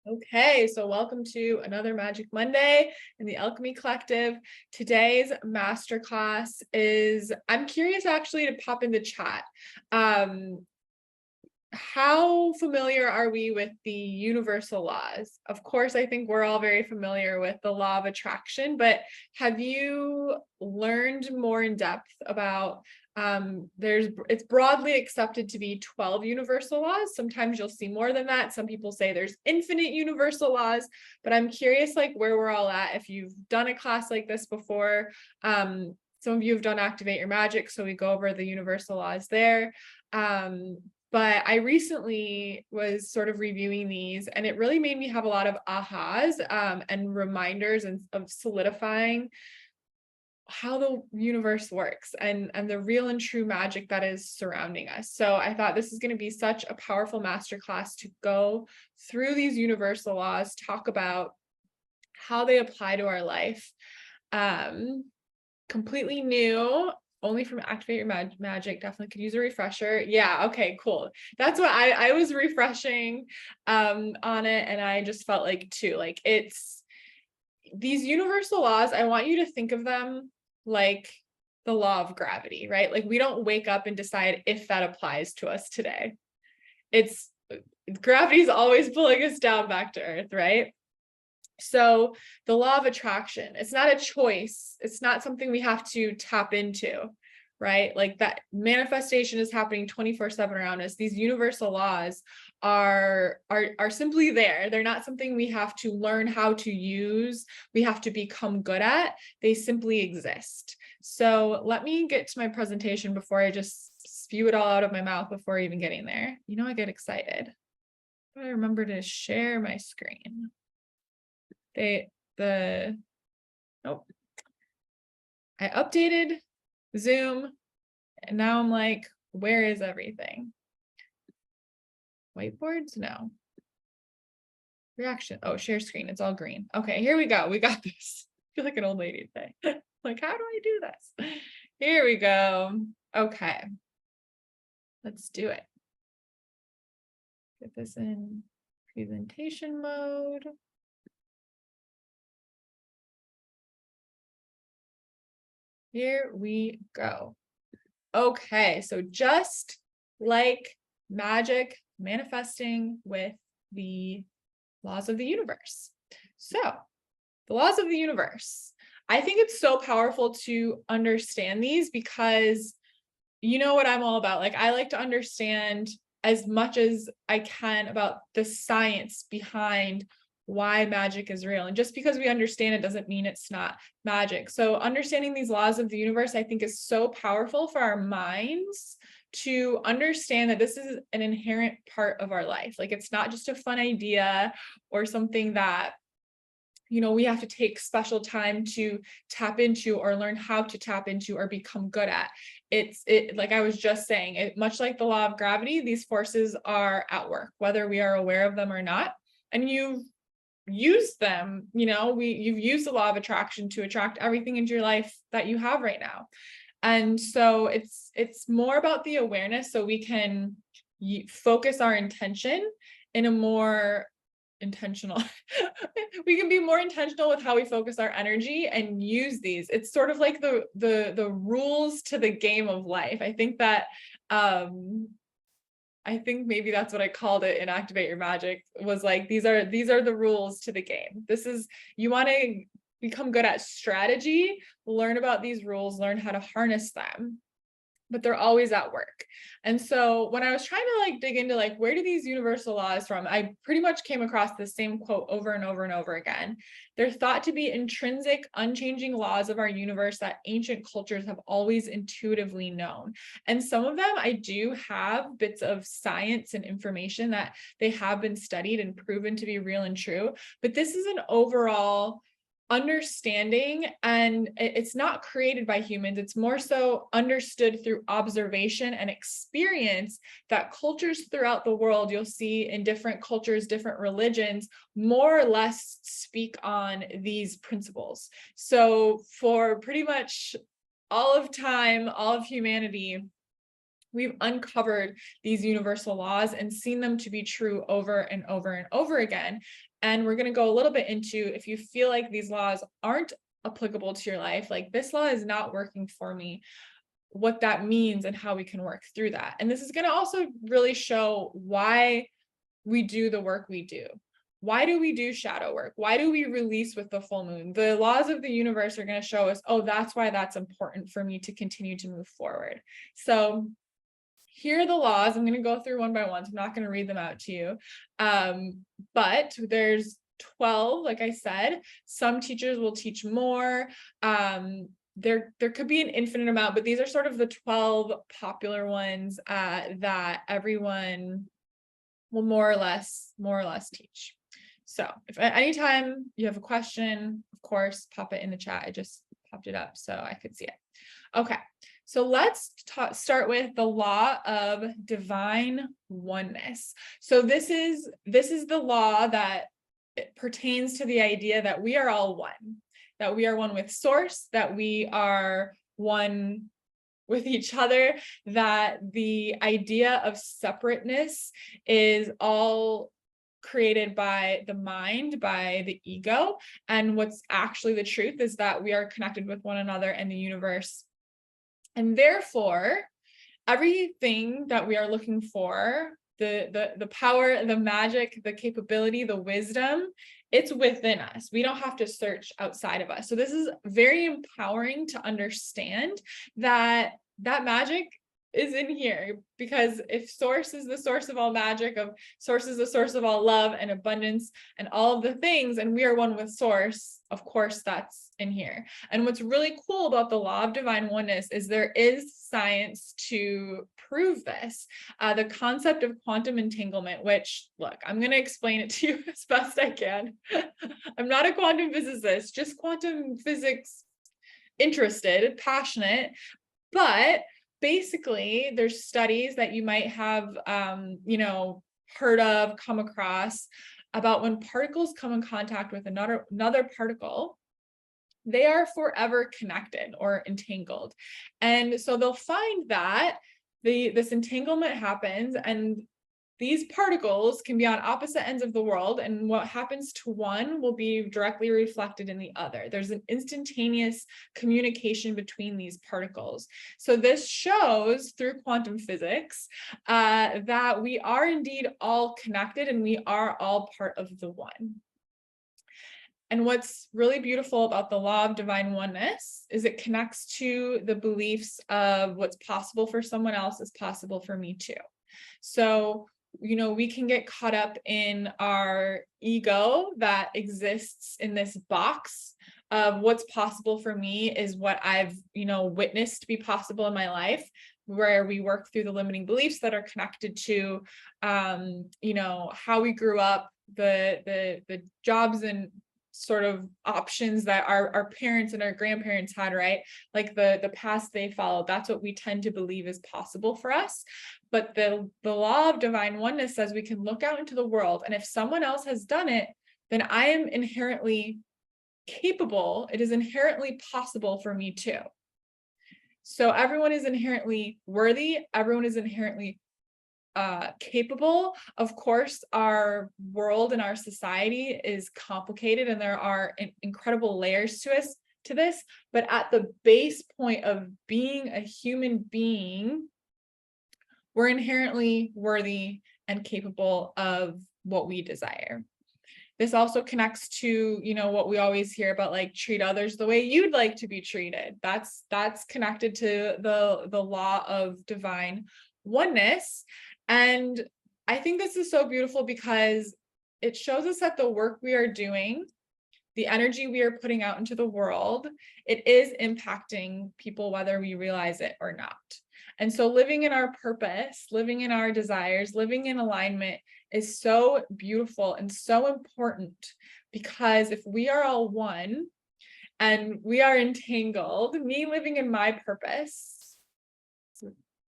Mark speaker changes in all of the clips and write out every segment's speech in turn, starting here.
Speaker 1: Okay, so welcome to another Magic Monday in the Alchemy Collective. Today's masterclass is, I'm curious actually to pop in the chat. How familiar are we with the universal laws? Of course, I think we're all very familiar with the law of attraction, but have you learned more in depth about it's broadly accepted to be 12 universal laws. Sometimes you'll see more than that. Some people say there's infinite universal laws, but I'm curious like where we're all at. If you've done a class like this before, some of you have done Activate Your Magic, so we go over the universal laws there. But I recently was sort of reviewing these, and it really made me have a lot of ahas and reminders of solidifying how the universe works and the real and true magic that is surrounding us. So I thought this is going to be such a powerful masterclass to go through these universal laws, talk about how they apply to our life. Completely new, only from Activate Your Magic, definitely could use a refresher. Yeah, okay, cool. That's what I was refreshing on it, and I just felt like too, like it's these universal laws, I want you to think of them like the law of gravity, right? Like we don't wake up and decide if that applies to us today. It's gravity is always pulling us down back to earth, right? So the law of attraction, it's not a choice. It's not something we have to tap into, right? Like that manifestation is happening 24/7 around us. These universal laws are simply there. They're not something we have to learn how to use. We have to become good at. They simply exist. So let me get to my presentation before I just spew it all out of my mouth before even getting there. You know, I get excited. I remember to share my screen. Nope. I updated Zoom and now I'm like, where is everything? Whiteboards? No. Reaction. Oh, share screen. It's all green. Okay, here we go. We got this. I feel like an old lady today. Like, how do I do this? Here we go. Okay. Let's do it. Get this in presentation mode. Here we go. Okay, so just like magic, manifesting with the laws of the universe. So the laws of the universe. I think it's so powerful to understand these because you know what I'm all about. Like I like to understand as much as I can about the science behind why magic is real. And just because we understand it doesn't mean it's not magic. So understanding these laws of the universe, I think is so powerful for our minds to understand that this is an inherent part of our life. Like it's not just a fun idea or something that we have to take special time to tap into or learn how to tap into or become good at. It like I was just saying, much like the law of gravity, these forces are at work, whether we are aware of them or not. And you've used them, you've used the law of attraction to attract everything into your life that you have right now. And so it's more about the awareness so we can focus our intention in a more intentional we can be more intentional with how we focus our energy and use these. It's sort of like the rules to the game of life. I think that I think maybe that's what I called it in Activate Your Magic, was like these are the rules to the game. This is, you want to become good at strategy, learn about these rules, learn how to harness them, but they're always at work. And so when I was trying to like dig into like, where do these universal laws from? I pretty much came across the same quote over and over and over again. They're thought to be intrinsic, unchanging laws of our universe that ancient cultures have always intuitively known. And some of them, I do have bits of science and information that they have been studied and proven to be real and true. But this is an overall understanding, and it's not created by humans. It's more so understood through observation and experience that cultures throughout the world, you'll see in different cultures, different religions, more or less speak on these principles. So for pretty much all of time, all of humanity, we've uncovered these universal laws and seen them to be true over and over and over again. And we're going to go a little bit into, if you feel like these laws aren't applicable to your life, like this law is not working for me, what that means and how we can work through that. And this is going to also really show why we do the work we do. Why do we do shadow work? Why do we release with the full moon? The laws of the universe are going to show us, oh, that's why that's important for me to continue to move forward. So here are the laws. I'm going to go through one by one. So I'm not going to read them out to you. But there's 12, like I said. Some teachers will teach more. There could be an infinite amount, but these are sort of the 12 popular ones that everyone will more or less teach. So if at any time you have a question, of course, pop it in the chat. I just popped it up so I could see it. Okay, so let's start with the law of divine oneness. So this is the law that pertains to the idea that we are all one, that we are one with source, that we are one with each other, that the idea of separateness is all created by the mind, by the ego. And what's actually the truth is that we are connected with one another and the universe. And therefore, everything that we are looking for, the power, the magic, the capability, the wisdom, it's within us. We don't have to search outside of us. So this is very empowering to understand that magic is in here, because if source is the source of all magic, of source is the source of all love and abundance and all of the things, and we are one with source, of course that's in here. And what's really cool about the law of divine oneness is there is science to prove this. The concept of quantum entanglement, which, look, I'm going to explain it to you as best I can. I'm not a quantum physicist, just quantum physics interested, passionate, but basically there's studies that you might have heard of, come across, about when particles come in contact with another particle, they are forever connected or entangled. And so they'll find that this entanglement happens, and these particles can be on opposite ends of the world, and what happens to one will be directly reflected in the other. There's an instantaneous communication between these particles. So this shows through quantum physics that we are indeed all connected and we are all part of the one. And what's really beautiful about the law of divine oneness is it connects to the beliefs of what's possible for someone else is possible for me too. So we can get caught up in our ego that exists in this box of what's possible for me is what I've, witnessed be possible in my life, where we work through the limiting beliefs that are connected to, how we grew up, the jobs and sort of options that our parents and our grandparents had, right? Like the past they followed, that's what we tend to believe is possible for us. But the law of divine oneness says we can look out into the world, and if someone else has done it, then I am inherently capable. It is inherently possible for me too. So everyone is inherently worthy. Everyone is inherently capable. Of course, our world and our society is complicated, and there are incredible layers to this. But at the base point of being a human being, we're inherently worthy and capable of what we desire. This also connects to, what we always hear about, like, treat others the way you'd like to be treated. That's connected to the law of divine oneness. And I think this is so beautiful because it shows us that the work we are doing, the energy we are putting out into the world, it is impacting people whether we realize it or not. And so living in our purpose, living in our desires, living in alignment is so beautiful and so important, because if we are all one and we are entangled, me living in my purpose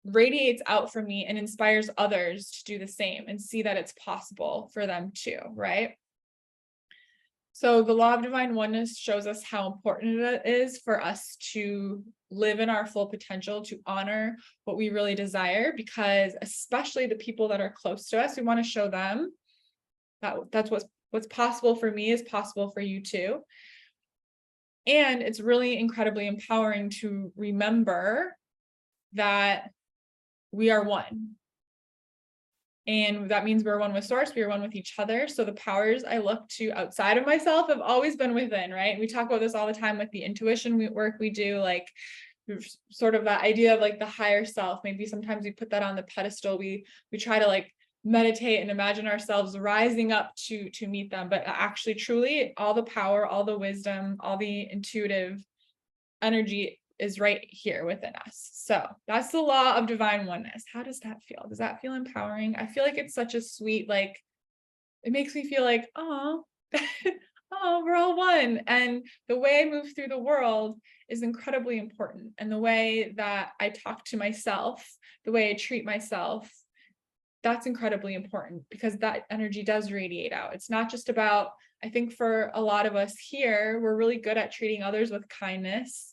Speaker 1: radiates out from me and inspires others to do the same and see that it's possible for them too, right? So the law of divine oneness shows us how important it is for us to live in our full potential, to honor what we really desire, because especially the people that are close to us, we want to show them that that's what's possible for me is possible for you too. And it's really incredibly empowering to remember that we are one. And that means we're one with source, we are one with each other. So the powers I look to outside of myself have always been within, right? We talk about this all the time with the intuition work we do, like sort of that idea of like the higher self. Maybe sometimes we put that on the pedestal. We try to like meditate and imagine ourselves rising up to meet them. But actually, truly, all the power, all the wisdom, all the intuitive energy is right here within us. So that's the law of divine oneness. How does that feel? Does that feel empowering? I feel like it's such a sweet, like, it makes me feel like, oh, oh, we're all one. And the way I move through the world is incredibly important. And the way that I talk to myself, the way I treat myself, that's incredibly important, because that energy does radiate out. It's not just about, I think for a lot of us here, we're really good at treating others with kindness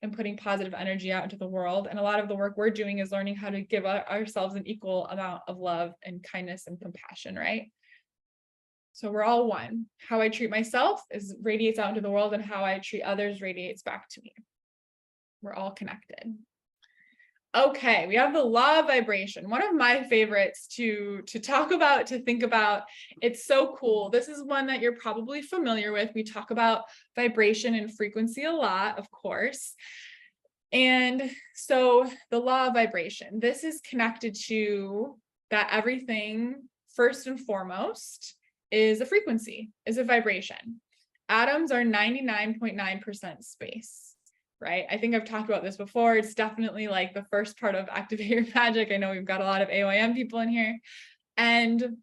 Speaker 1: and putting positive energy out into the world. And a lot of the work we're doing is learning how to give ourselves an equal amount of love and kindness and compassion, right? So we're all one. How I treat myself radiates out into the world, and how I treat others radiates back to me. We're all connected. Okay, we have the law of vibration. One of my favorites to talk about, to think about. It's so cool. This is one that you're probably familiar with. We talk about vibration and frequency a lot, of course. And so the law of vibration, this is connected to that everything, first and foremost, is a frequency, is a vibration. Atoms are 99.9% space. Right? I think I've talked about this before. It's definitely like the first part of Activate Your Magic. I know we've got a lot of AYM people in here. And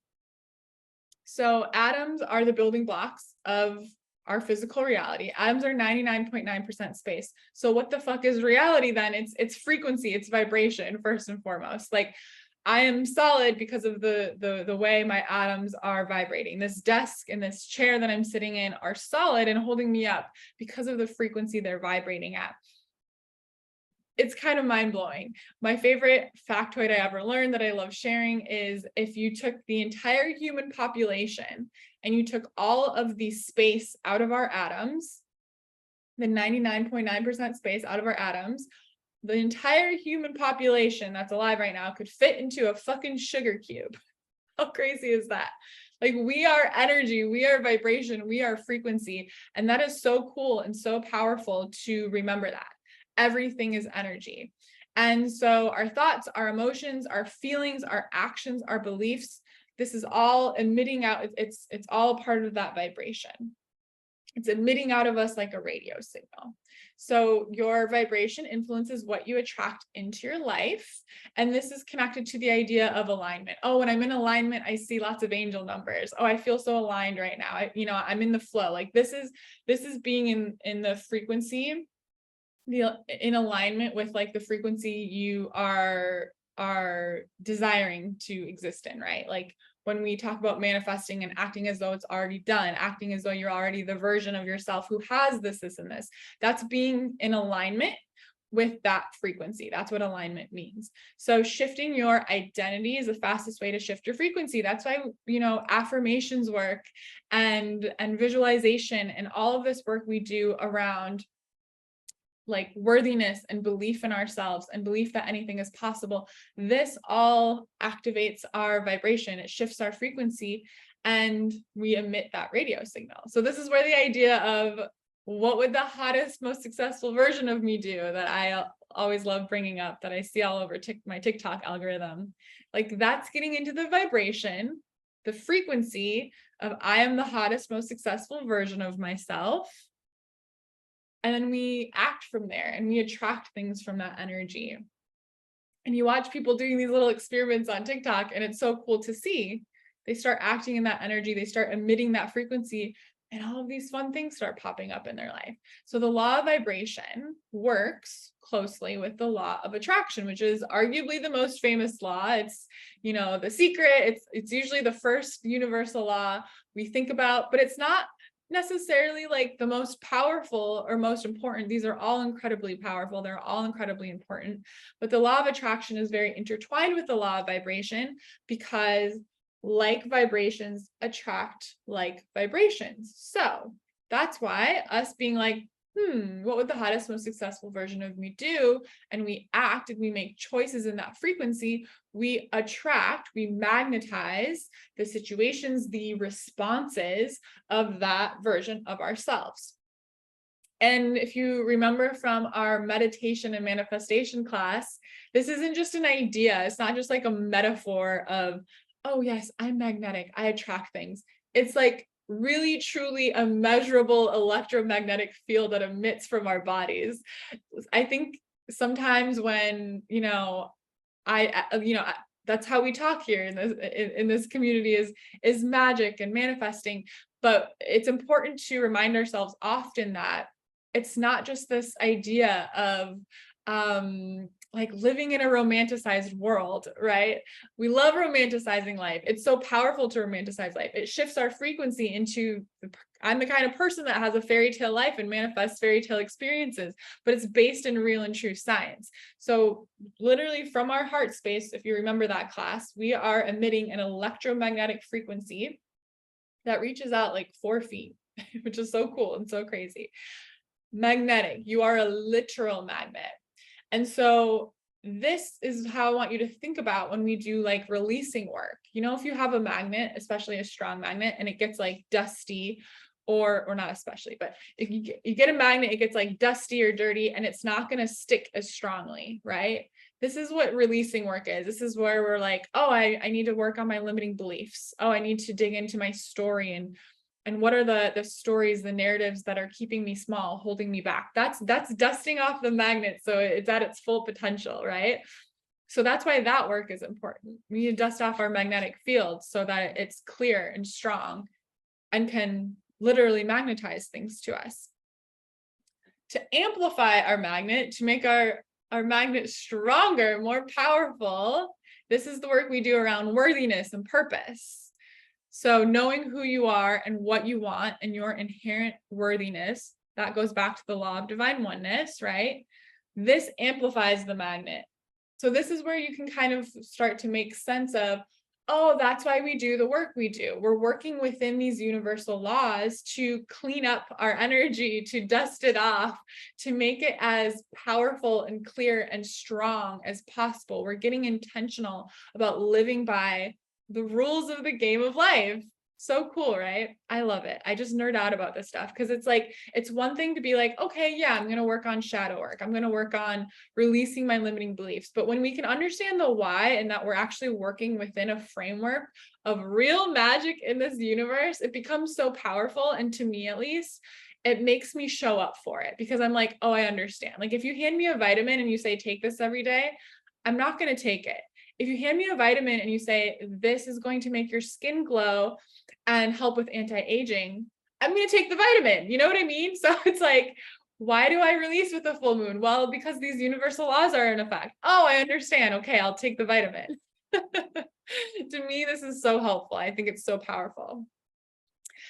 Speaker 1: so atoms are the building blocks of our physical reality. Atoms are 99.9% space. So what the fuck is reality then? It's frequency, it's vibration, first and foremost. Like, I am solid because of the way my atoms are vibrating. This desk and this chair that I'm sitting in are solid and holding me up because of the frequency they're vibrating at. It's kind of mind-blowing. My favorite factoid I ever learned that I love sharing is, if you took the entire human population and you took all of the space out of our atoms, the 99.9% space out of our atoms, the entire human population that's alive right now could fit into a fucking sugar cube. How crazy is that? Like, we are energy, we are vibration, we are frequency. And that is so cool and so powerful to remember that. Everything is energy. And so our thoughts, our emotions, our feelings, our actions, our beliefs, this is all emitting out. It's all part of that vibration. It's emitting out of us like a radio signal. So your vibration influences what you attract into your life. And this is connected to the idea of alignment. Oh, when I'm in alignment, I see lots of angel numbers. Oh, I feel so aligned right now. I'm in the flow. Like, this is being in the frequency, in alignment with like the frequency you are desiring to exist in, right? Like, when we talk about manifesting and acting as though it's already done, acting as though you're already the version of yourself who has this, and this, that's being in alignment with that frequency. That's what alignment means. So shifting your identity is the fastest way to shift your frequency. That's why, affirmations work and visualization and all of this work we do around like worthiness and belief in ourselves and belief that anything is possible. This all activates our vibration. It shifts our frequency and we emit that radio signal. So this is where the idea of what would the hottest, most successful version of me do, that I always love bringing up, that I see all over my TikTok algorithm. Like, that's getting into the vibration, the frequency of I am the hottest, most successful version of myself. And then we act from there and we attract things from that energy. And you watch people doing these little experiments on TikTok, and it's so cool to see. They start acting in that energy, they start emitting that frequency, and all of these fun things start popping up in their life. So the law of vibration works closely with the law of attraction, which is arguably the most famous law. It's, The Secret. It's usually the first universal law we think about, but it's not necessarily like the most powerful or most important. These are all incredibly powerful. They're all incredibly important. But the law of attraction is very intertwined with the law of vibration, because like vibrations attract like vibrations. So that's why us being like, what would the hottest, most successful version of me do? And we act and we make choices in that frequency, we attract, we magnetize the situations, the responses of that version of ourselves. And if you remember from our meditation and manifestation class, this isn't just an idea. It's not just like a metaphor of, oh yes, I'm magnetic, I attract things. It's like really truly a measurable electromagnetic field that emits from our bodies. I think sometimes when, that's how we talk here in this community is magic and manifesting. But it's important to remind ourselves often that it's not just this idea of like living in a romanticized world, right? We love romanticizing life. It's so powerful to romanticize life. It shifts our frequency into, I'm the kind of person that has a fairy tale life and manifests fairy tale experiences, but it's based in real and true science. So literally from our heart space, if you remember that class, we are emitting an electromagnetic frequency that reaches out like 4 feet, which is so cool and so crazy. Magnetic, you are a literal magnet. And so this is how I want you to think about when we do like releasing work. If you have a magnet, especially a strong magnet, and it gets like dusty, or not especially, but if you get a magnet, it gets like dusty or dirty, and it's not going to stick as strongly, right? This is what releasing work is. This is where we're like, oh, I need to work on my limiting beliefs. Oh, I need to dig into my story and what are the stories, the narratives that are keeping me small, holding me back. That's dusting off the magnet so it's at its full potential, right? So that's why that work is important. We need to dust off our magnetic field so that it's clear and strong and can literally magnetize things to us. To amplify our magnet, to make our magnet stronger, more powerful, this is the work we do around worthiness and purpose. So knowing who you are and what you want and your inherent worthiness, that goes back to the law of divine oneness, right? This amplifies the magnet. So this is where you can kind of start to make sense of, oh, that's why we do the work we do. We're working within these universal laws to clean up our energy, to dust it off, to make it as powerful and clear and strong as possible. We're getting intentional about living by the rules of the game of life. So cool, right? I love it. I just nerd out about this stuff because it's like, it's one thing to be like, okay, yeah, I'm going to work on shadow work. I'm going to work on releasing my limiting beliefs. But when we can understand the why and that we're actually working within a framework of real magic in this universe, it becomes so powerful. And to me, at least, it makes me show up for it because I'm like, oh, I understand. Like if you hand me a vitamin and you say, take this every day, I'm not going to take it. If you hand me a vitamin and you say, this is going to make your skin glow and help with anti-aging, I'm going to take the vitamin. You know what I mean? So it's like, why do I release with the full moon? Well, because these universal laws are in effect. Oh, I understand. Okay, I'll take the vitamin. To me, this is so helpful. I think it's so powerful.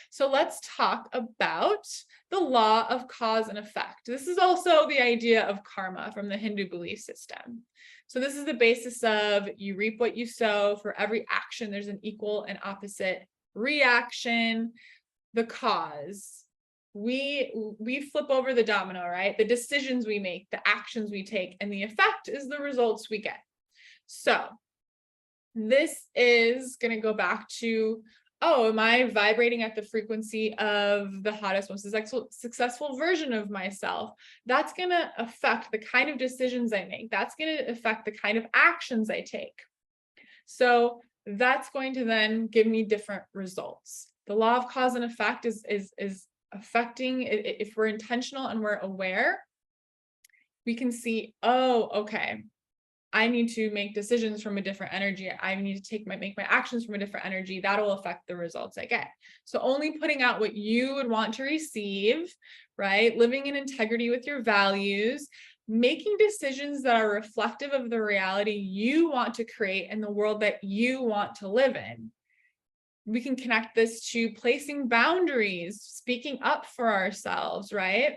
Speaker 1: So let's talk about the law of cause and effect. This is also the idea of karma from the Hindu belief system. So this is the basis of you reap what you sow. For every action, there's an equal and opposite reaction. The cause, we flip over the domino, right? The decisions we make, the actions we take, and the effect is the results we get. So this is going to go back to, oh, am I vibrating at the frequency of the hottest, most successful version of myself? That's going to affect the kind of decisions I make. That's going to affect the kind of actions I take. So that's going to then give me different results. The law of cause and effect is affecting, if we're intentional and we're aware, we can see, oh, okay, I need to make decisions from a different energy. I need to make my actions from a different energy. That'll affect the results I get. So only putting out what you would want to receive, right? Living in integrity with your values, making decisions that are reflective of the reality you want to create and the world that you want to live in. we can connect this to placing boundaries, speaking up for ourselves, right?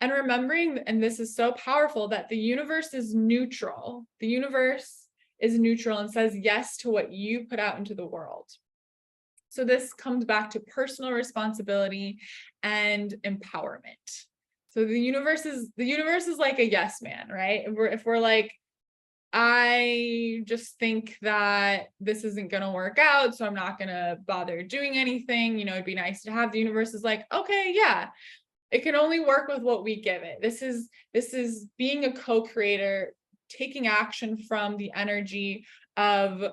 Speaker 1: And remembering, and this is so powerful, that the universe is neutral. The universe is neutral and says yes to what you put out into the world. So this comes back to personal responsibility and empowerment. So the universe is like a yes man, right? If we're like, I just think that this isn't going to work out, so I'm not going to bother doing anything. It'd be nice to have. The universe is like, okay, yeah, it can only work with what we give it. This is being a co-creator, taking action from the energy of,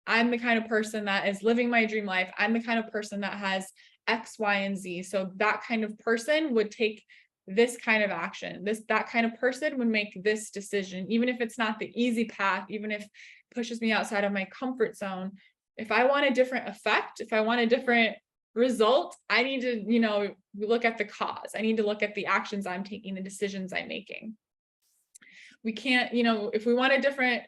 Speaker 1: I'm the kind of person that is living my dream life. I'm the kind of person that has X, Y, and Z. So that kind of person would take this kind of action. That kind of person would make this decision, even if it's not the easy path, even if it pushes me outside of my comfort zone. If I want a different effect, if I want a different result, I need to, look at the cause. I need to look at the actions I'm taking, the decisions I'm making. We can't, if we want a different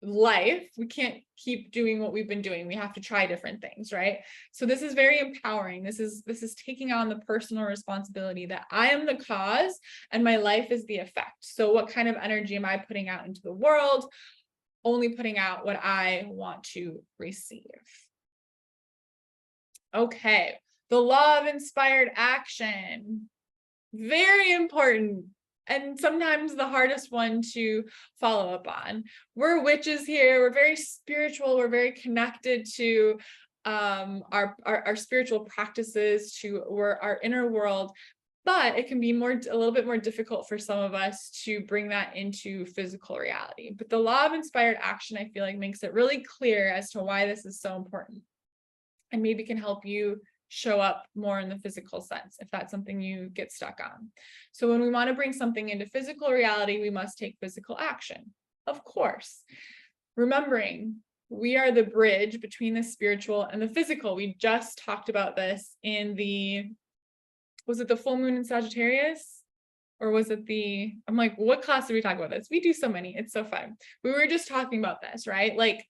Speaker 1: life, we can't keep doing what we've been doing. We have to try different things, right? So this is very empowering. This is taking on the personal responsibility that I am the cause and my life is the effect. So what kind of energy am I putting out into the world? Only putting out what I want to receive. Okay, the law of inspired action. Very important. And sometimes the hardest one to follow up on. We're witches here. We're very spiritual. We're very connected to our spiritual practices, to our inner world. But it can be a little bit more difficult for some of us to bring that into physical reality. But the law of inspired action, I feel like, makes it really clear as to why this is so important, and maybe can help you show up more in the physical sense, if that's something you get stuck on. So when we want to bring something into physical reality, we must take physical action, of course. Remembering we are the bridge between the spiritual and the physical. We just talked about this in was it the full moon in Sagittarius? Or was it I'm like, what class did we talk about this? We do so many, it's so fun. We were just talking about this, right? Like,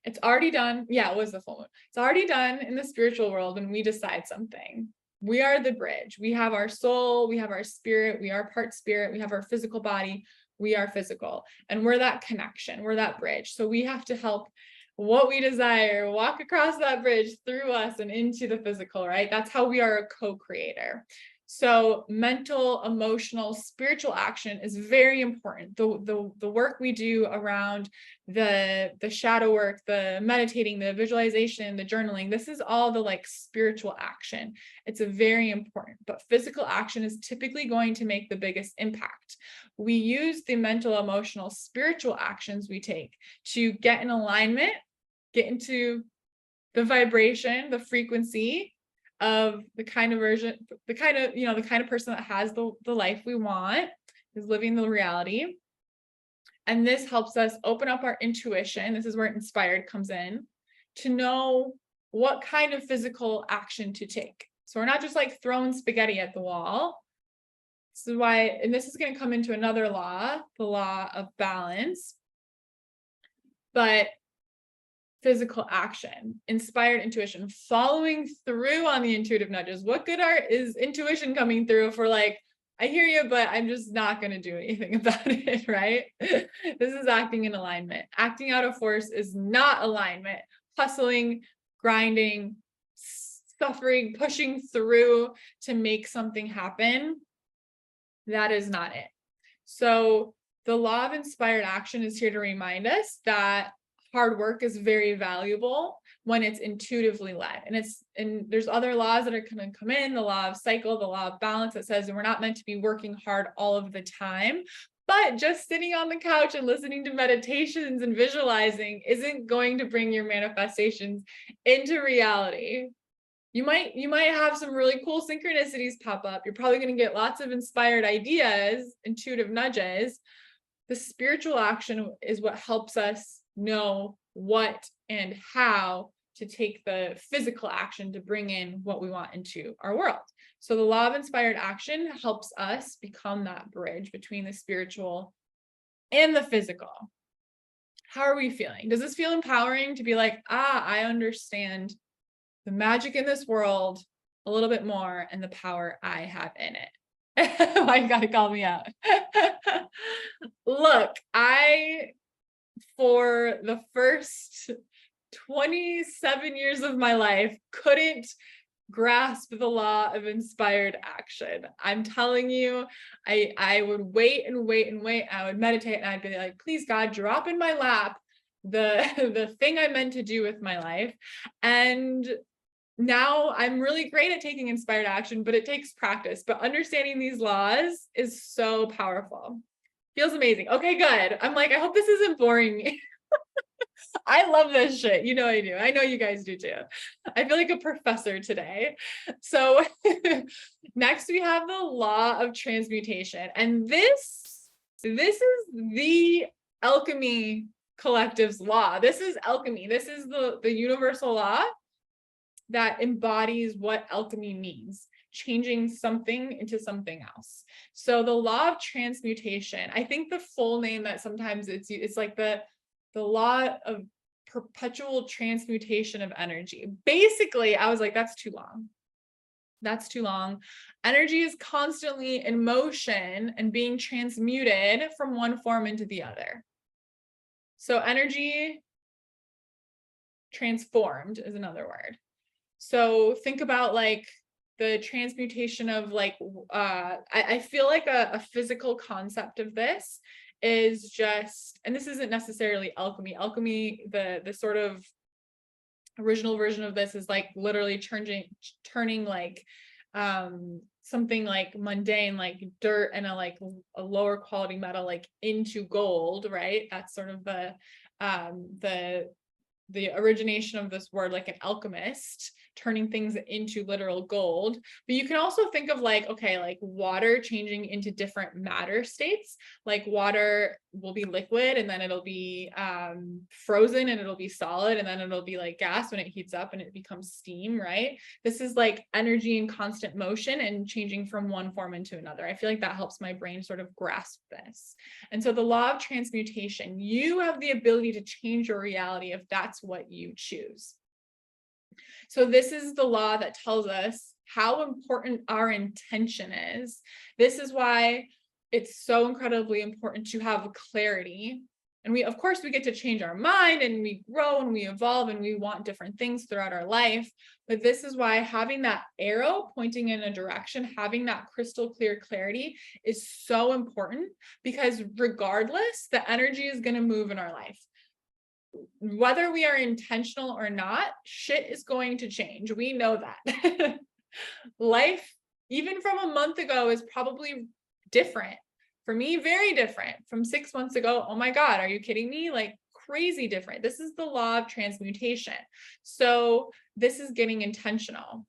Speaker 1: it's already done. Yeah, it was the full moon. It's already done in the spiritual world when we decide something. We are the bridge. We have our soul, we have our spirit, we are part spirit, we have our physical body, we are physical. And we're that connection, we're that bridge. So we have to help what we desire walk across that bridge through us and into the physical, right? That's how we are a co-creator. So mental, emotional, spiritual action is very important. The work we do around the shadow work, the meditating, the visualization, the journaling, this is all the spiritual action. It's a very important, but physical action is typically going to make the biggest impact. We use the mental, emotional, spiritual actions we take to get in alignment, get into the vibration, the frequency of the kind of person that has the life we want, is living the reality. And this helps us open up our intuition. This is where inspired comes in, to know what kind of physical action to take. So we're not just throwing spaghetti at the wall. This is why, and this is going to come into another law, the law of balance. But physical action, inspired intuition, following through on the intuitive nudges. What good is intuition coming through if we're like, I hear you, but I'm just not going to do anything about it, right? This is acting in alignment. Acting out of force is not alignment. Hustling, grinding, suffering, pushing through to make something happen, that is not it. So the law of inspired action is here to remind us that hard work is very valuable when it's intuitively led. And there's other laws that are going to come in, the law of cycle, the law of balance, that says we're not meant to be working hard all of the time, but just sitting on the couch and listening to meditations and visualizing isn't going to bring your manifestations into reality. You might have some really cool synchronicities pop up. You're probably going to get lots of inspired ideas, intuitive nudges. The spiritual action is what helps us know what and how to take the physical action to bring in what we want into our world. So the law of inspired action helps us become that bridge between the spiritual and the physical. How are we feeling? Does this feel empowering to be like, I understand the magic in this world a little bit more and the power I have in it? Why you gotta call me out? Look, for the first 27 years of my life, couldn't grasp the law of inspired action. I'm telling you, I would wait and wait and wait. I would meditate and I'd be like, please God, drop in my lap the the thing I meant to do with my life. And now I'm really great at taking inspired action, but it takes practice. But understanding these laws is so powerful. Feels amazing. Okay, good. I'm like, I hope this isn't boring. I love this shit. You know I do. I know you guys do too. I feel like a professor today. So next we have the law of transmutation. And this is the alchemy collective's law. This is alchemy. This is the universal law that embodies what alchemy means, changing something into something else. So the law of transmutation, I think the full name that sometimes it's like the law of perpetual transmutation of energy. Basically, I was like, that's too long. That's too long. Energy is constantly in motion and being transmuted from one form into the other. So energy transformed is another word. So think about like the transmutation of like, I feel like a physical concept of this is just, and this isn't necessarily alchemy. Alchemy, the sort of original version of this is like literally turning like something like mundane, like dirt and a lower quality metal, like into gold, right? That's sort of the origination of this word, like an alchemist turning things into literal gold. But you can also think of like, okay, like water changing into different matter states. Like water will be liquid and then it'll be frozen and it'll be solid and then it'll be like gas when it heats up and it becomes steam, right? This is like energy in constant motion and changing from one form into another. I feel like that helps my brain sort of grasp this. And so the law of transmutation, you have the ability to change your reality if that's what you choose. So this is the law that tells us how important our intention is. This is why it's so incredibly important to have clarity. And we, of course, we get to change our mind and we grow and we evolve and we want different things throughout our life. But this is why having that arrow pointing in a direction, having that crystal clear clarity is so important, because regardless, the energy is going to move in our life. Whether we are intentional or not, shit is going to change. We know that. Life, even from a month ago, is probably different. For me, very different. From 6 months ago, oh my God, are you kidding me? Like crazy different. This is the law of transmutation. So this is getting intentional.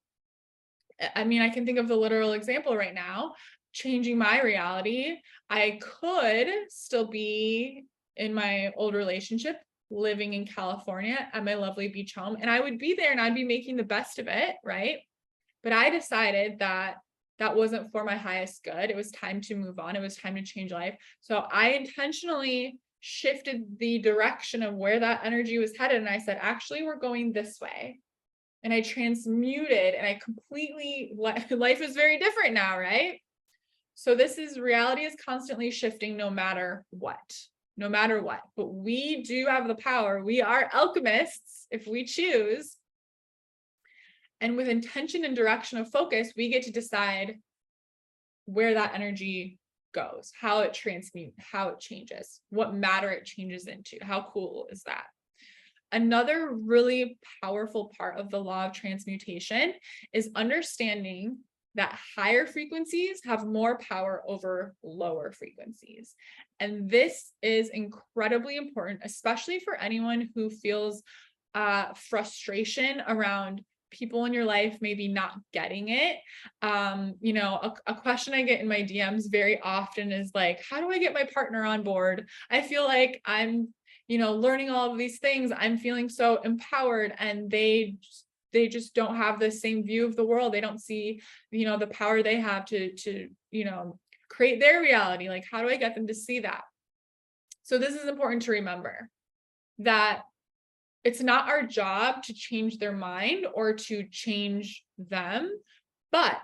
Speaker 1: I mean, I can think of the literal example right now, changing my reality. I could still be in my old relationship, living in California at my lovely beach home, and I would be there and I'd be making the best of it, right? But I decided that that wasn't for my highest good. It was time to move on. It was time to change life. So I intentionally shifted the direction of where that energy was headed. And I said, actually, we're going this way. And I transmuted and I completely, life is very different now, right? So this is, reality is constantly shifting no matter what. No matter what, but we do have the power. We are alchemists if we choose. And with intention and direction of focus, we get to decide where that energy goes, how it transmutes, how it changes, what matter it changes into. How cool is that? Another really powerful part of the law of transmutation is understanding that higher frequencies have more power over lower frequencies. And this is incredibly important, especially for anyone who feels frustration around people in your life maybe not getting it. You know, a question I get in my DMs very often is like, how do I get my partner on board? I feel like I'm, you know, learning all of these things. I'm feeling so empowered, and they just don't have the same view of the world. They don't see, you know, the power they have to, you know, create their reality. Like, how do I get them to see that? So this is important to remember. that it's not our job to change their mind or to change them, but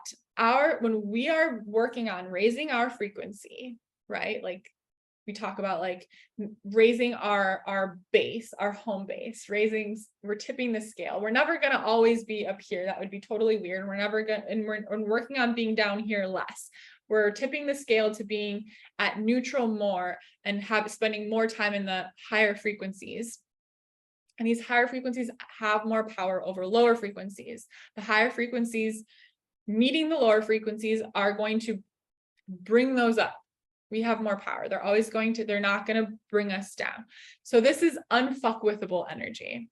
Speaker 1: when we are working on raising our frequency, right? Like we talk about like raising our base, our home base, we're tipping the scale. We're never going to always be up here. That would be totally weird. We're never going to, and we're working on being down here less. We're tipping the scale to being at neutral more and spending more time in the higher frequencies. And these higher frequencies have more power over lower frequencies. The higher frequencies meeting the lower frequencies are going to bring those up. We have more power. They're not going to bring us down. So this is unfuckwithable energy.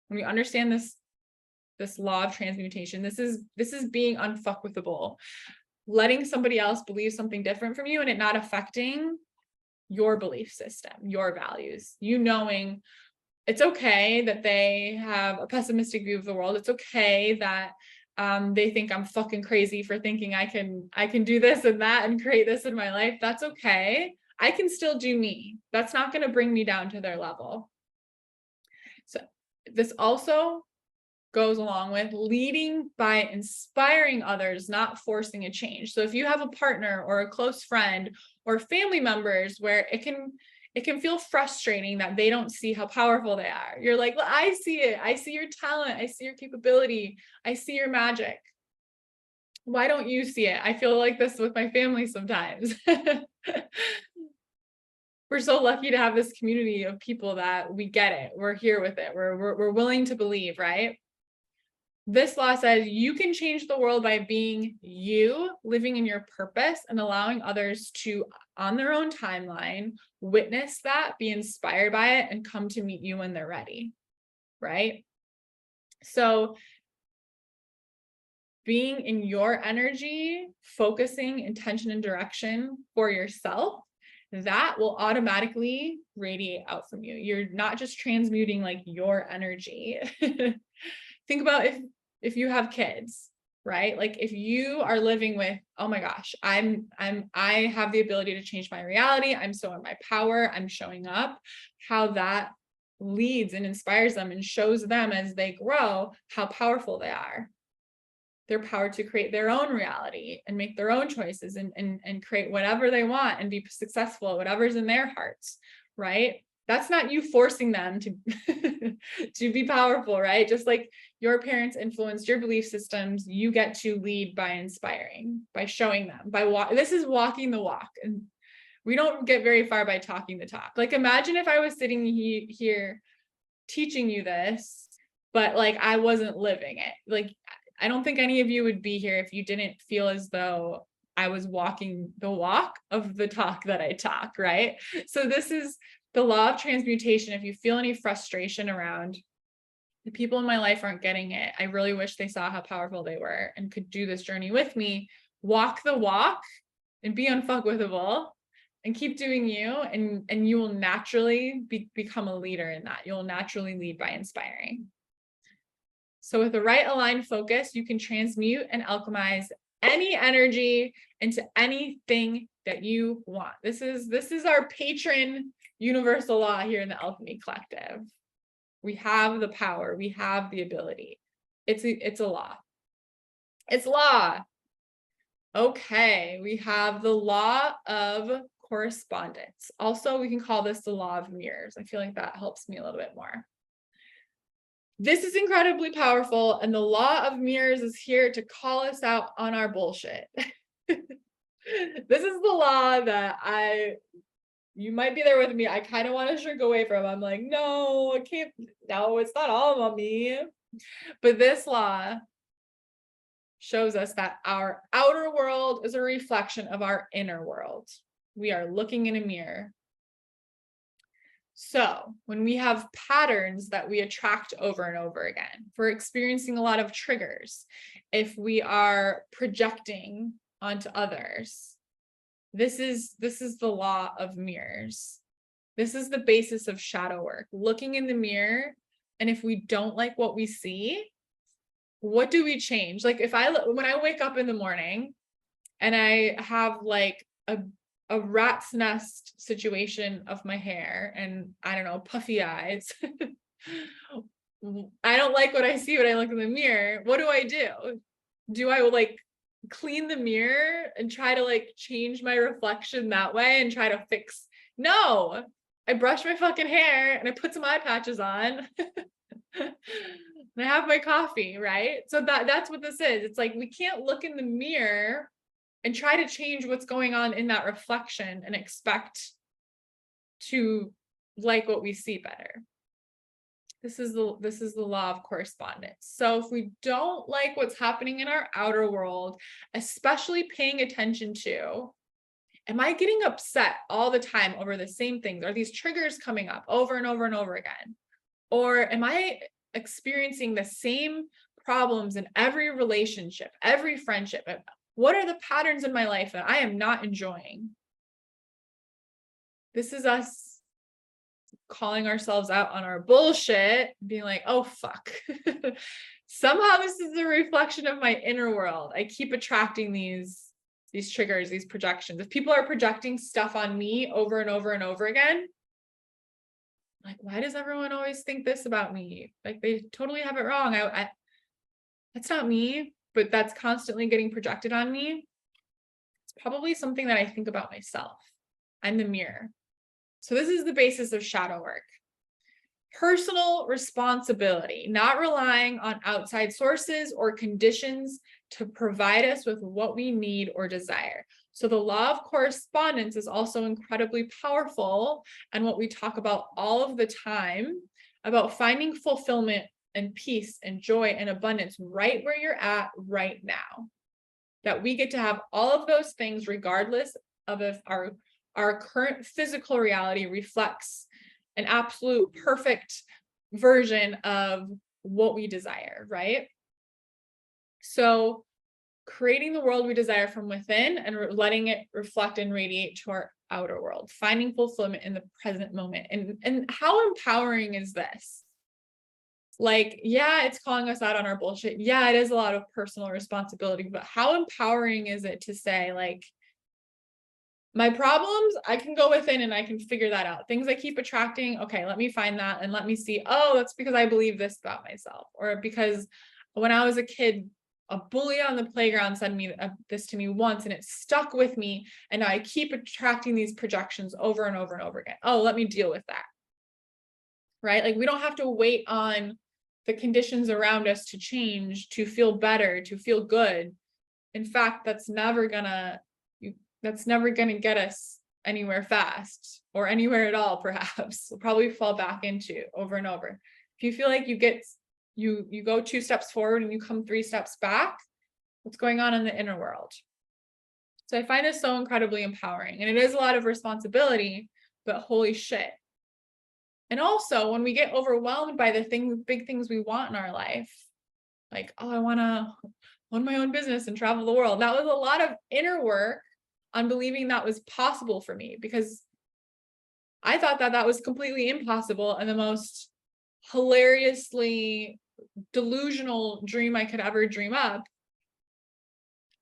Speaker 1: When we understand this law of transmutation, this is being unfuckwithable. Letting somebody else believe something different from you and it not affecting your belief system, your values, knowing it's okay that they have a pessimistic view of the world. It's okay that they think I'm fucking crazy for thinking I can do this and that and create this in my life. That's okay. I can still do me. That's not going to bring me down to their level. So this also goes along with leading by inspiring others, not forcing a change. So if you have a partner or a close friend or family members where it can feel frustrating that they don't see how powerful they are. You're like, well, I see it. I see your talent. I see your capability. I see your magic. Why don't you see it? I feel like this with my family sometimes. We're so lucky to have this community of people that we get it. We're here with it. We're willing to believe, right? This law says you can change the world by being you, living in your purpose and allowing others to, on their own timeline, witness that, be inspired by it, and come to meet you when they're ready, right? So being in your energy, focusing intention and direction for yourself, that will automatically radiate out from you. You're not just transmuting like your energy. Think about if you have kids, right? Like if you are living with, oh my gosh, I have the ability to change my reality. I'm so in my power. I'm showing up. How that leads and inspires them and shows them as they grow how powerful they are. Their power to create their own reality and make their own choices and create whatever they want and be successful at whatever's in their hearts, right? That's not you forcing them to to be powerful, right? Just like your parents influenced your belief systems, you get to lead by inspiring, by showing them, this is walking the walk. And we don't get very far by talking the talk. Like imagine if I was sitting here teaching you this, but like I wasn't living it. Like I don't think any of you would be here if you didn't feel as though I was walking the walk of the talk that I talk, right? So this is the law of transmutation. If you feel any frustration around the people in my life aren't getting it, I really wish they saw how powerful they were and could do this journey with me. Walk the walk and be unfuckwithable and keep doing you, and you will naturally become a leader in that. You'll naturally lead by inspiring. So with the right aligned focus, you can transmute and alchemize any energy into anything that you want. This is our patron universal law here in the Alchemy Collective. We have the power. We have the ability. It's a law. It's law. Okay, we have the law of correspondence. Also, we can call this the law of mirrors. I feel like that helps me a little bit more. This is incredibly powerful, and the law of mirrors is here to call us out on our bullshit. This is the law that you might be there with me. I kind of want to shrink away from. I'm like, no, I can't. No, it's not all about me. But this law shows us that our outer world is a reflection of our inner world. We are looking in a mirror. So when we have patterns that we attract over and over again, if we're experiencing a lot of triggers, if we are projecting onto others, this is the law of mirrors. This is the basis of shadow work, looking in the mirror. And if we don't like what we see, what do we change? Like when I wake up in the morning and I have like a a rat's nest situation of my hair and I don't know, puffy eyes. I don't like what I see when I look in the mirror. What do? Do I like clean the mirror and try to like change my reflection that way and try to fix? No, I brush my fucking hair and I put some eye patches on and I have my coffee, right? So that's what this is. It's like we can't look in the mirror and try to change what's going on in that reflection and expect to like what we see better. This is the law of correspondence. So if we don't like what's happening in our outer world, especially paying attention to, am I getting upset all the time over the same things? Are these triggers coming up over and over and over again? Or am I experiencing the same problems in every relationship, every friendship? What are the patterns in my life that I am not enjoying? This is us calling ourselves out on our bullshit, being like, oh, fuck. Somehow this is a reflection of my inner world. I keep attracting these triggers, these projections. If people are projecting stuff on me over and over and over again, like, why does everyone always think this about me? Like, they totally have it wrong. That's not me, but that's constantly getting projected on me. It's probably something that I think about myself. I'm the mirror. So this is the basis of shadow work. Personal responsibility, not relying on outside sources or conditions to provide us with what we need or desire. So the law of correspondence is also incredibly powerful, and what we talk about all of the time about finding fulfillment and peace and joy and abundance right where you're at right now. That we get to have all of those things regardless of if our current physical reality reflects an absolute perfect version of what we desire, right? So creating the world we desire from within and letting it reflect and radiate to our outer world, finding fulfillment in the present moment. And how empowering is this? Like, yeah, it's calling us out on our bullshit. Yeah, it is a lot of personal responsibility, but how empowering is it to say, like, my problems, I can go within and I can figure that out. Things I keep attracting, okay, let me find that and let me see, oh, that's because I believe this about myself. Or because when I was a kid, a bully on the playground said this to me once and it stuck with me. And now I keep attracting these projections over and over and over again. Oh, let me deal with that. Right? Like, we don't have to wait on the conditions around us to change, to feel better, to feel good. In fact, that's never gonna get us anywhere fast or anywhere at all, perhaps. We'll probably fall back into over and over. If you feel like you go 2 steps forward and you come 3 steps back, what's going on in the inner world? So I find this so incredibly empowering, and it is a lot of responsibility, but holy shit. And also when we get overwhelmed by the big things we want in our life, like, oh, I want to own my own business and travel the world. That was a lot of inner work on believing that was possible for me, because I thought that was completely impossible and the most hilariously delusional dream I could ever dream up.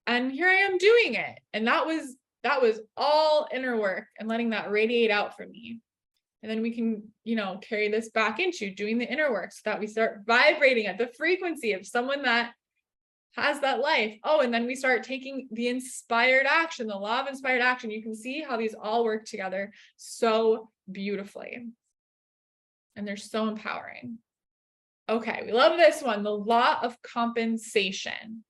Speaker 1: And here I am doing it. And that was all inner work and letting that radiate out from me. And then we can, carry this back into doing the inner work so that we start vibrating at the frequency of someone that has that life. Oh, and then we start taking the inspired action, the law of inspired action. You can see how these all work together so beautifully. And they're so empowering. Okay, we love this one, the law of compensation.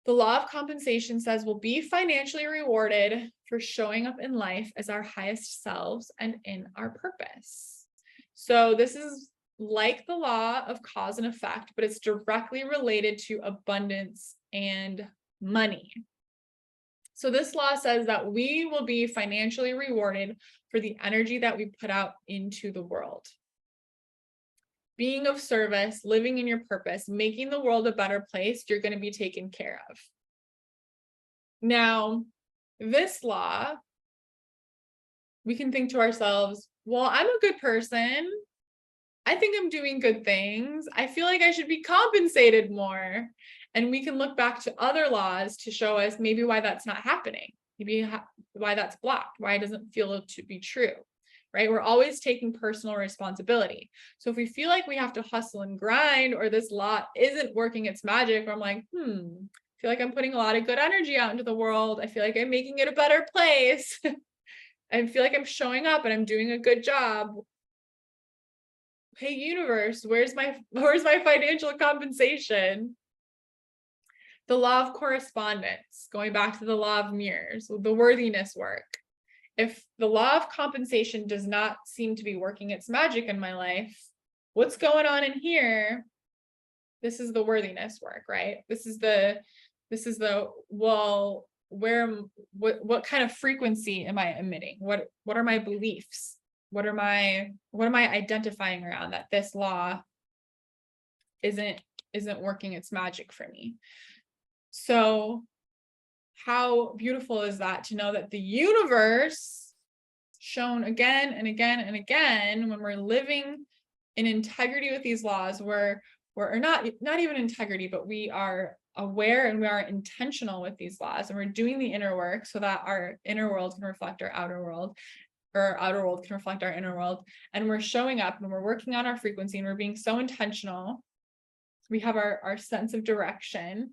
Speaker 1: The law of compensation says we'll be financially rewarded for showing up in life as our highest selves and in our purpose. So this is like the law of cause and effect, but it's directly related to abundance and money. So this law says that we will be financially rewarded for the energy that we put out into the world. Being of service, living in your purpose, making the world a better place, you're going to be taken care of. Now, this law, we can think to ourselves, well, I'm a good person. I think I'm doing good things. I feel like I should be compensated more. And we can look back to other laws to show us maybe why that's not happening. maybe why that's blocked, why it doesn't feel to be true, right? We're always taking personal responsibility. So if we feel like we have to hustle and grind, or this law isn't working its magic, or I'm like, I feel like I'm putting a lot of good energy out into the world. I feel like I'm making it a better place. I feel like I'm showing up and I'm doing a good job. Hey, universe, where's my financial compensation? The law of correspondence, going back to the law of mirrors, the worthiness work. If the law of compensation does not seem to be working its magic in my life, what's going on in here? This is the worthiness work, right? This is the, well, what kind of frequency am I emitting? What are my beliefs? What am I identifying around that this law isn't working its magic for me? So how beautiful is that to know that the universe, shown again and again and again, when we're living in integrity with these laws, we're not even integrity, but we are aware and we are intentional with these laws, and we're doing the inner work so that our inner world can reflect our outer world, or our outer world can reflect our inner world. And we're showing up and we're working on our frequency and we're being so intentional. We have our sense of direction,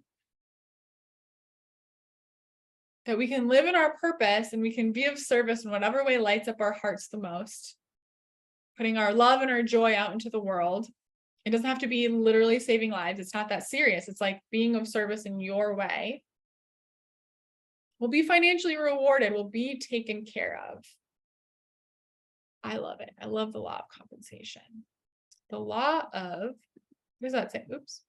Speaker 1: that we can live in our purpose and we can be of service in whatever way lights up our hearts the most, putting our love and our joy out into the world. It doesn't have to be literally saving lives. It's not that serious. It's like being of service in your way. We'll be financially rewarded. We'll be taken care of. I love it. I love the law of compensation. The law of, what does that say? Oops.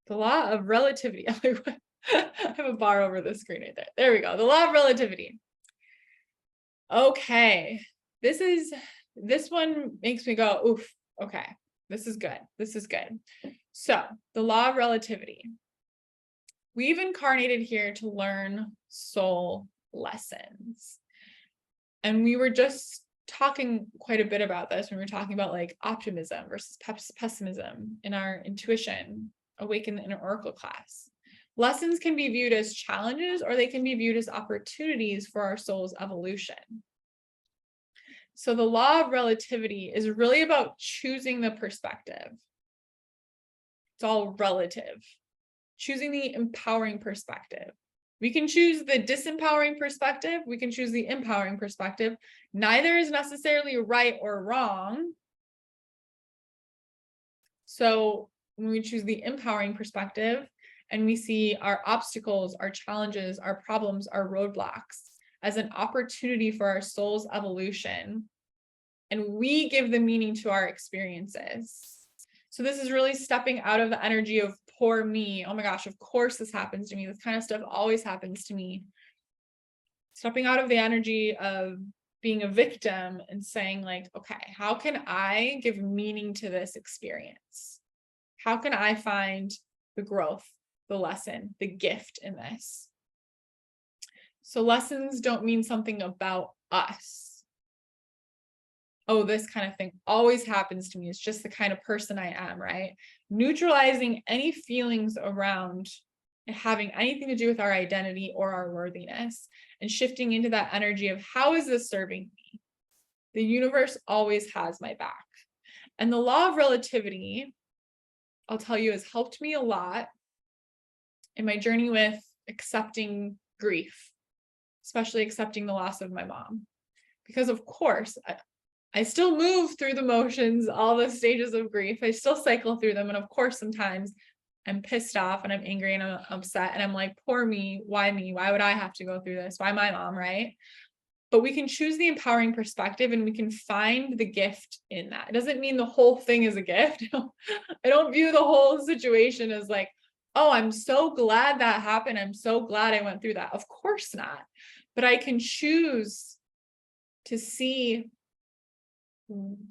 Speaker 1: The law of relativity. I have a bar over the screen right there. There we go. The law of relativity. Okay. This one makes me go, oof, okay. This is good. This is good. So the law of relativity. We've incarnated here to learn soul lessons. And we were just talking quite a bit about this when we were talking about like optimism versus pessimism in our intuition, Awaken the Inner Oracle class. Lessons can be viewed as challenges, or they can be viewed as opportunities for our soul's evolution. So the law of relativity is really about choosing the perspective. It's all relative. Choosing the empowering perspective. We can choose the disempowering perspective. We can choose the empowering perspective. Neither is necessarily right or wrong. So when we choose the empowering perspective and we see our obstacles, our challenges, our problems, our roadblocks as an opportunity for our soul's evolution, and we give the meaning to our experiences. So this is really stepping out of the energy of poor me. Oh my gosh, of course this happens to me. This kind of stuff always happens to me. Stepping out of the energy of being a victim and saying like, okay, how can I give meaning to this experience? How can I find the growth, the lesson, the gift in this? So lessons don't mean something about us. Oh, this kind of thing always happens to me. It's just the kind of person I am, right? Neutralizing any feelings around it having anything to do with our identity or our worthiness, and shifting into that energy of how is this serving me? The universe always has my back. And the law of relativity, I'll tell you, has helped me a lot in my journey with accepting grief, especially accepting the loss of my mom. Because of course, I still move through the motions, all the stages of grief. I still cycle through them. And of course, sometimes I'm pissed off and I'm angry and I'm upset and I'm like, poor me. Why me? Why would I have to go through this? Why my mom, right? But we can choose the empowering perspective and we can find the gift in that. It doesn't mean the whole thing is a gift. I don't view the whole situation as like, oh, I'm so glad that happened. I'm so glad I went through that. Of course not. But I can choose to see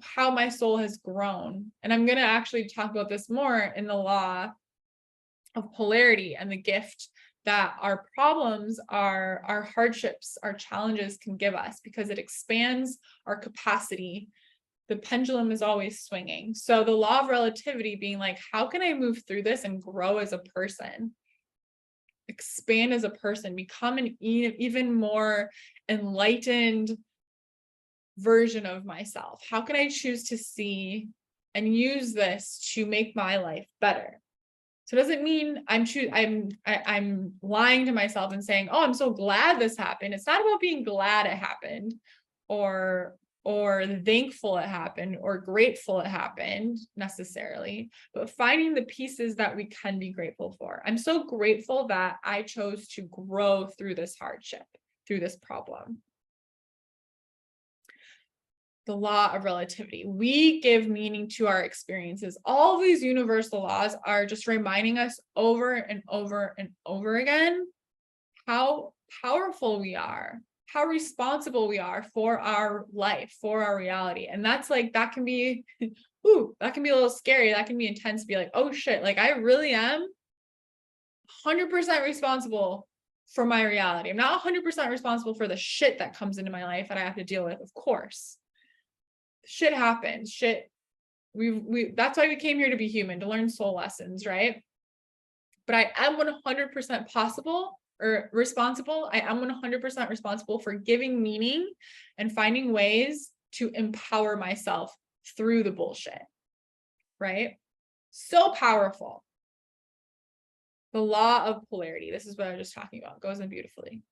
Speaker 1: how my soul has grown. And I'm going to actually talk about this more in the law of polarity and the gift that our problems, our hardships, our challenges can give us, because it expands our capacity. The pendulum is always swinging. So the law of relativity being like, how can I move through this and grow as a person? expand as a person, become an even more enlightened version of myself? How can I choose to see and use this to make my life better? So it doesn't mean I'm lying to myself and saying, oh, I'm so glad this happened. It's not about being glad it happened or thankful it happened or grateful it happened necessarily, but finding the pieces that we can be grateful for. I'm so grateful that I chose to grow through this hardship, through this problem. The law of relativity. We give meaning to our experiences. All of these universal laws are just reminding us over and over and over again how powerful we are, how responsible we are for our life, for our reality. And that's like, that can be, that can be a little scary. That can be intense to be like, oh shit, like I really am 100% responsible for my reality. I'm not 100% responsible for the shit that comes into my life that I have to deal with, of course. Shit happens. That's why we came here, to be human, to learn soul lessons, right? But I am 100% responsible. I am 100% responsible for giving meaning and finding ways to empower myself through the bullshit, right? So powerful. The law of polarity. This is what I was just talking about. It goes in beautifully.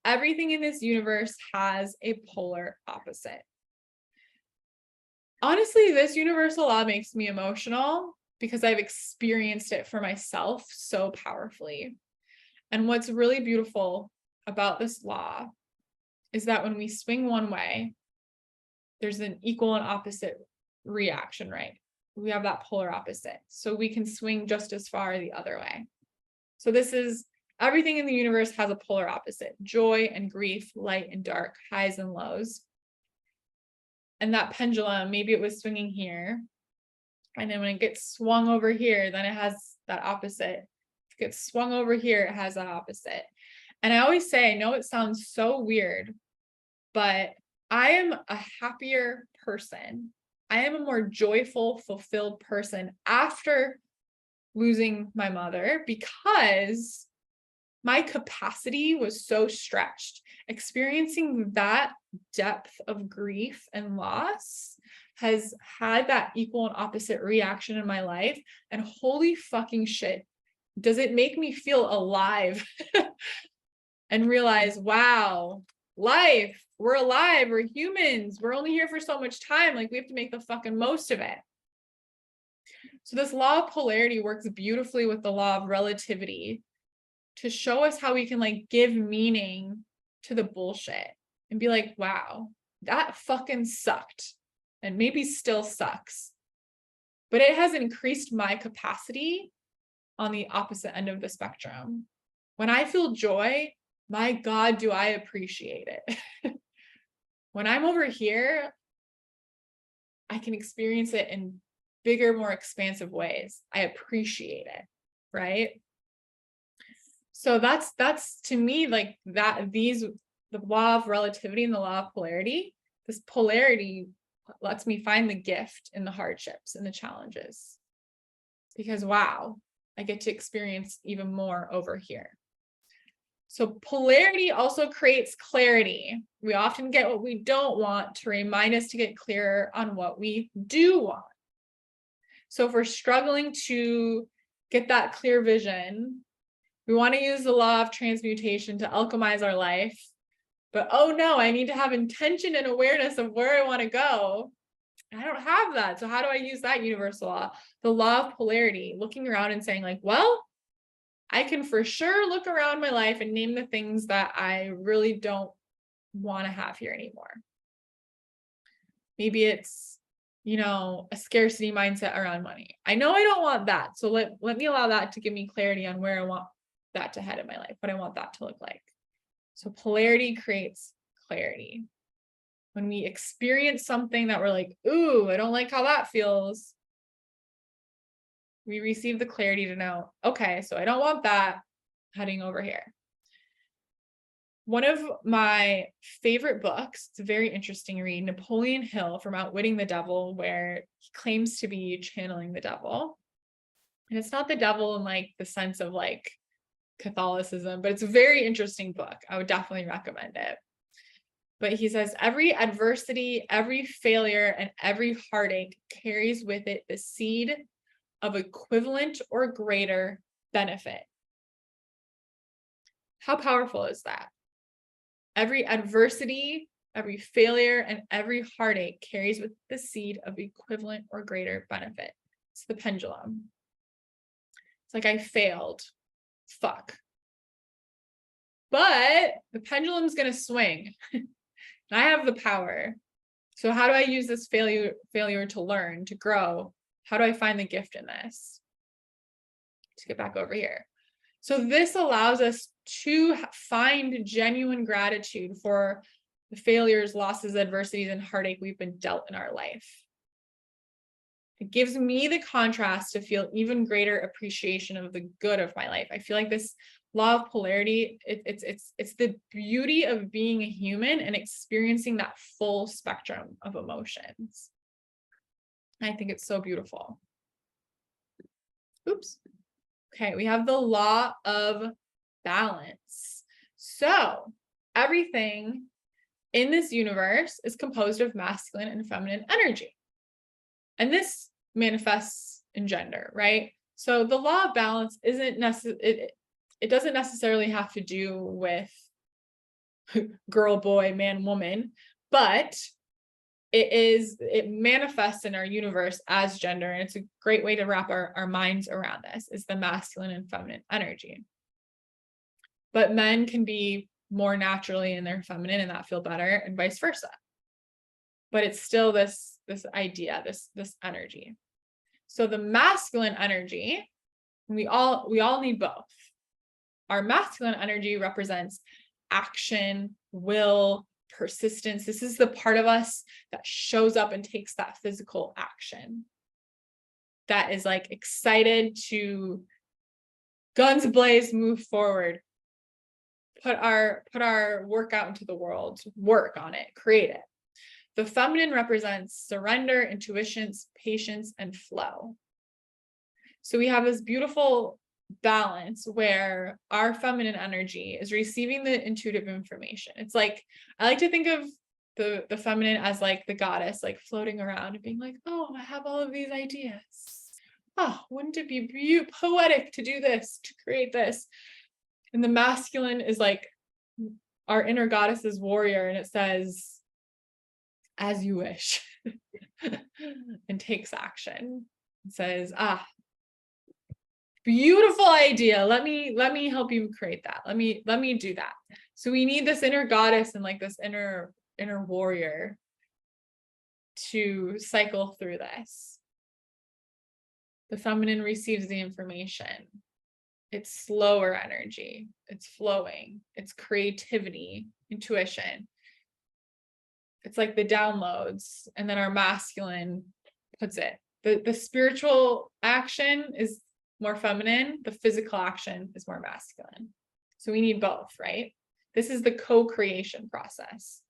Speaker 1: Everything in this universe has a polar opposite. Honestly, this universal law makes me emotional because I've experienced it for myself so powerfully. And what's really beautiful about this law is that when we swing one way, there's an equal and opposite reaction, right? We have that polar opposite. So we can swing just as far the other way. So this is, everything in the universe has a polar opposite: joy and grief, light and dark, highs and lows. And that pendulum, maybe it was swinging here, and then when it gets swung over here, then it has that opposite. If it gets swung over here, it has that opposite. And I always say, I know it sounds so weird, but I am a happier person. I am a more joyful, fulfilled person after losing my mother, because my capacity was so stretched. Experiencing that depth of grief and loss has had that equal and opposite reaction in my life. And holy fucking shit, does it make me feel alive and realize, wow, life, we're alive, we're humans, we're only here for so much time. Like, we have to make the fucking most of it. So this law of polarity works beautifully with the law of relativity to show us how we can like give meaning to the bullshit and be like, wow, that fucking sucked and maybe still sucks, but it has increased my capacity on the opposite end of the spectrum. When I feel joy, my God, do I appreciate it. When I'm over here, I can experience it in bigger, more expansive ways. I appreciate it, right? So that's to me like that, the law of relativity and the law of polarity, this polarity lets me find the gift in the hardships and the challenges, because wow, I get to experience even more over here. So polarity also creates clarity. We often get what we don't want to remind us to get clearer on what we do want. So if we're struggling to get that clear vision, we want to use the law of transmutation to alchemize our life. But oh no, I need to have intention and awareness of where I want to go. I don't have that. So how do I use that universal law? The law of polarity, looking around and saying like, well, I can for sure look around my life and name the things that I really don't want to have here anymore. Maybe it's, a scarcity mindset around money. I know I don't want that. So let me allow that to give me clarity on where I want that to head in my life, what I want that to look like. So polarity creates clarity. When we experience something that we're like, ooh, I don't like how that feels, we receive the clarity to know, okay, so I don't want that, heading over here. One of my favorite books, it's a very interesting read, Napoleon Hill, from Outwitting the Devil, where he claims to be channeling the devil. And it's not the devil in like the sense of like Catholicism, but it's a very interesting book. I would definitely recommend it. But he says, every adversity, every failure, and every heartache carries with it the seed of equivalent or greater benefit. How powerful is that? Every adversity, every failure, and every heartache carries with the seed of equivalent or greater benefit. It's the pendulum. It's like, I failed. Fuck. But the pendulum's going to swing. And I have the power. So how do I use this failure to learn, to grow? How do I find the gift in this? Let's get back over here. So this allows us to find genuine gratitude for the failures, losses, adversities, and heartache we've been dealt in our life. It gives me the contrast to feel even greater appreciation of the good of my life. I feel like this law of polarity, it's the beauty of being a human and experiencing that full spectrum of emotions. I think it's so beautiful. Oops. Okay, we have the law of balance. So everything in this universe is composed of masculine and feminine energy. And this manifests in gender, right? So the law of balance isn't necessarily, it doesn't necessarily have to do with girl, boy, man, woman, but it manifests in our universe as gender. And it's a great way to wrap our minds around this, is the masculine and feminine energy. But men can be more naturally in their feminine and that feel better, and vice versa. But it's still this idea, this energy. So the masculine energy, we all need both. Our masculine energy represents action, will, persistence. This is the part of us that shows up and takes that physical action. That is like excited to guns blaze, move forward, put our work out into the world, work on it, create it. The feminine represents surrender, intuitions, patience, and flow. So we have this beautiful balance where our feminine energy is receiving the intuitive information. It's like, I like to think of the feminine as like the goddess, like floating around and being like, oh, I have all of these ideas. Oh, wouldn't it be poetic to do this, to create this? And the masculine is like our inner goddess's warrior, and it says, as you wish, and takes action. It says, beautiful idea. Let me help you create that. Let me do that. So we need this inner goddess and like this inner warrior to cycle through this. The feminine receives the information. It's slower energy. It's flowing. It's creativity, intuition. It's like the downloads, and then our masculine puts it. The spiritual action is more feminine. The physical action is more masculine. So we need both, right? This is the co-creation process.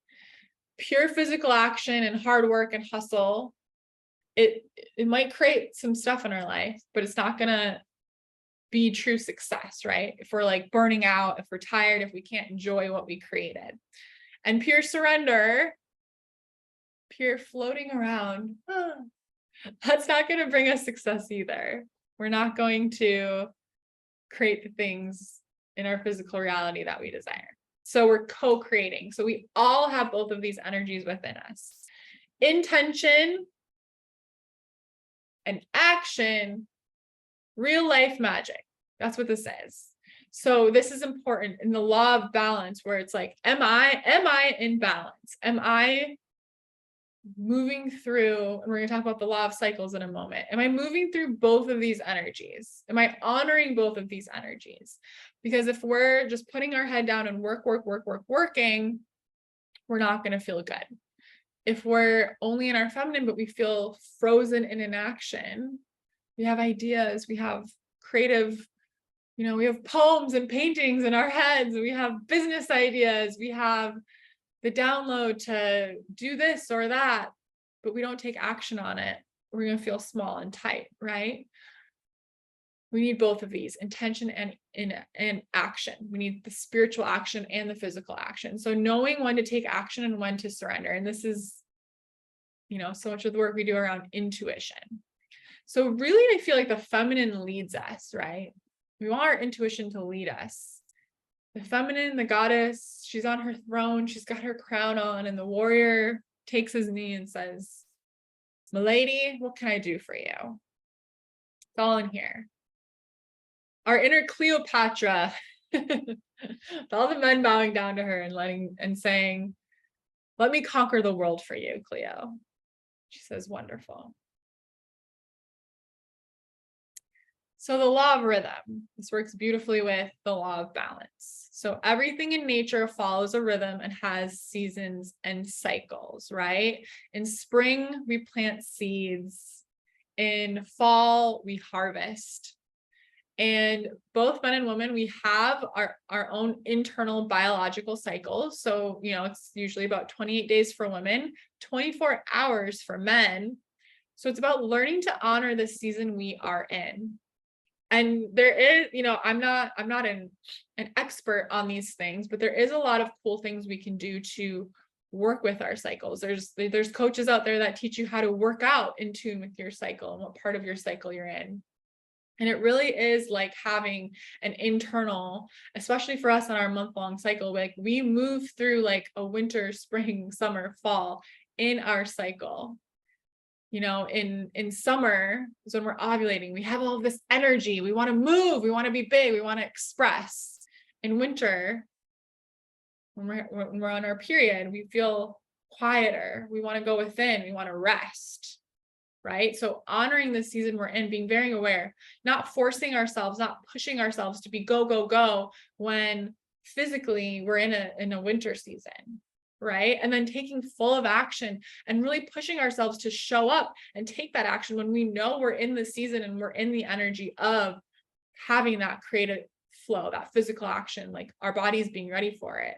Speaker 1: Pure physical action and hard work and hustle, it might create some stuff in our life, but it's not gonna be true success, right? If we're like burning out, if we're tired, if we can't enjoy what we created. And pure surrender, pure floating around, that's not going to bring us success either. We're not going to create the things in our physical reality that we desire. So we're co-creating. So we all have both of these energies within us. Intention and action, real life magic. That's what this is. So this is important in the law of balance, where it's like, am I in balance? Am I moving through, and we're going to talk about the law of cycles in a moment. Am I moving through both of these energies? Am I honoring both of these energies? Because if we're just putting our head down and working, we're not going to feel good. If we're only in our feminine, but we feel frozen in inaction, we have ideas, we have creative, we have poems and paintings in our heads, we have business ideas, we have the download to do this or that, but we don't take action on it, we're going to feel small and tight, right? We need both of these, intention and action. We need the spiritual action and the physical action. So knowing when to take action and when to surrender. And this is, so much of the work we do around intuition. So really, I feel like the feminine leads us, right? We want our intuition to lead us. The feminine, the goddess, she's on her throne, she's got her crown on, and the warrior takes his knee and says, "Milady, what can I do for you?" It's all in here. Our inner Cleopatra, with all the men bowing down to her and saying, "Let me conquer the world for you, Cleo." She says, "Wonderful." So the law of rhythm, this works beautifully with the law of balance. So everything in nature follows a rhythm and has seasons and cycles, right? In spring, we plant seeds. In fall, we harvest. And both men and women, we have our own internal biological cycles. So, it's usually about 28 days for women, 24 hours for men. So it's about learning to honor the season we are in. And there is, I'm not an expert on these things, but there is a lot of cool things we can do to work with our cycles. There's coaches out there that teach you how to work out in tune with your cycle and what part of your cycle you're in. And it really is like having an internal, especially for us on our month-long cycle, like we move through like a winter, spring, summer, fall in our cycle. In summer is when we're ovulating. We have all of this energy. We want to move. We want to be big. We want to express. In winter, when we're on our period, we feel quieter. We want to go within. We want to rest. Right? So honoring the season we're in, being very aware, not forcing ourselves, not pushing ourselves to be go, go, go when physically we're in a winter season. Right? And then taking full of action and really pushing ourselves to show up and take that action when we know we're in the season and we're in the energy of having that creative flow, that physical action, like our body's being ready for it.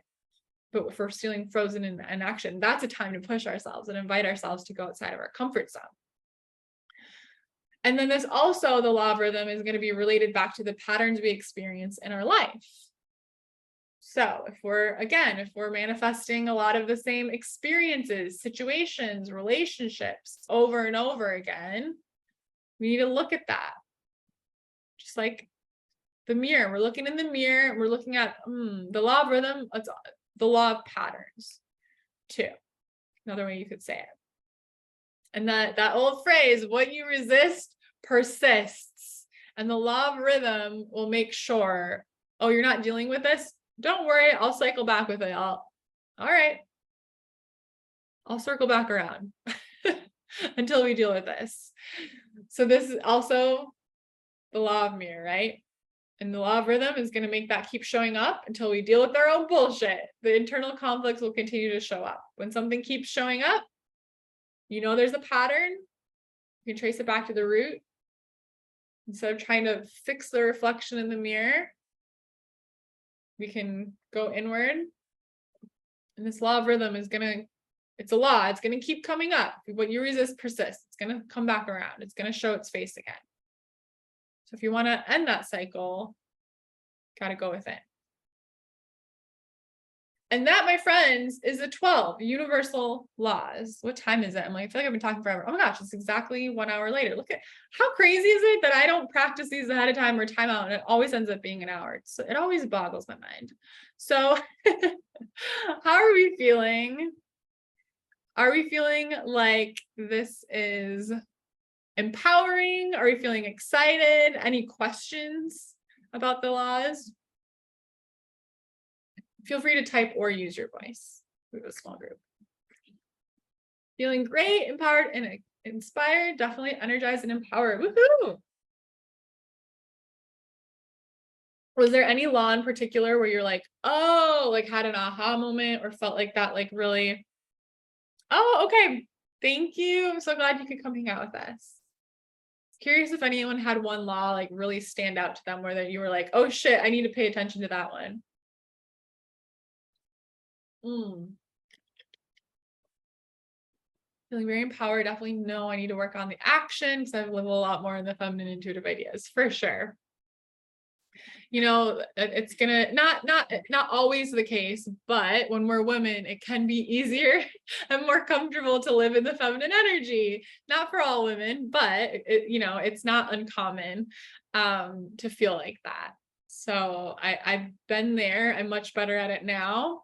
Speaker 1: But if we're feeling frozen in action, that's a time to push ourselves and invite ourselves to go outside of our comfort zone. And then this also, the law of rhythm is going to be related back to the patterns we experience in our life. So if we're manifesting a lot of the same experiences, situations, relationships over and over again, we need to look at that. Just like the mirror, we're looking in the mirror, we're looking at the law of rhythm, it's the law of patterns too. Another way you could say it. And that old phrase, what you resist persists. And the law of rhythm will make sure, oh, you're not dealing with this? Don't worry, I'll cycle back with it. All right. I'll circle back around until we deal with this. So this is also the law of mirror, right? And the law of rhythm is going to make that keep showing up until we deal with our own bullshit. The internal conflicts will continue to show up. When something keeps showing up, there's a pattern. You can trace it back to the root. Instead of trying to fix the reflection in the mirror, we can go inward. And this law of rhythm it's a law. It's going to keep coming up. What you resist persists. It's going to come back around. It's going to show its face again. So if you want to end that cycle, got to go within. And that, my friends, is the 12 universal laws. What time is it? I feel like I've been talking forever. Oh my gosh, it's exactly 1 hour later. Look at how crazy is it that I don't practice these ahead of time or time out, and it always ends up being an hour. So it always boggles my mind. So how are we feeling? Are we feeling like this is empowering? Are we feeling excited? Any questions about the laws? Feel free to type or use your voice. We have a small group. Feeling great, empowered, and inspired. Definitely energized and empowered. Woohoo! Was there any law in particular where you're like, oh, like had an aha moment or felt like that, like really, oh, okay, thank you. I'm so glad you could come hang out with us. Curious if anyone had one law like really stand out to them where that you were like, oh shit, I need to pay attention to that one. Feeling very empowered. Definitely know I need to work on the action because I live a lot more in the feminine intuitive ideas for sure. it's gonna not always the case, but when we're women, it can be easier and more comfortable to live in the feminine energy. Not for all women, but it's not uncommon to feel like that. So I've been there. I'm much better at it now.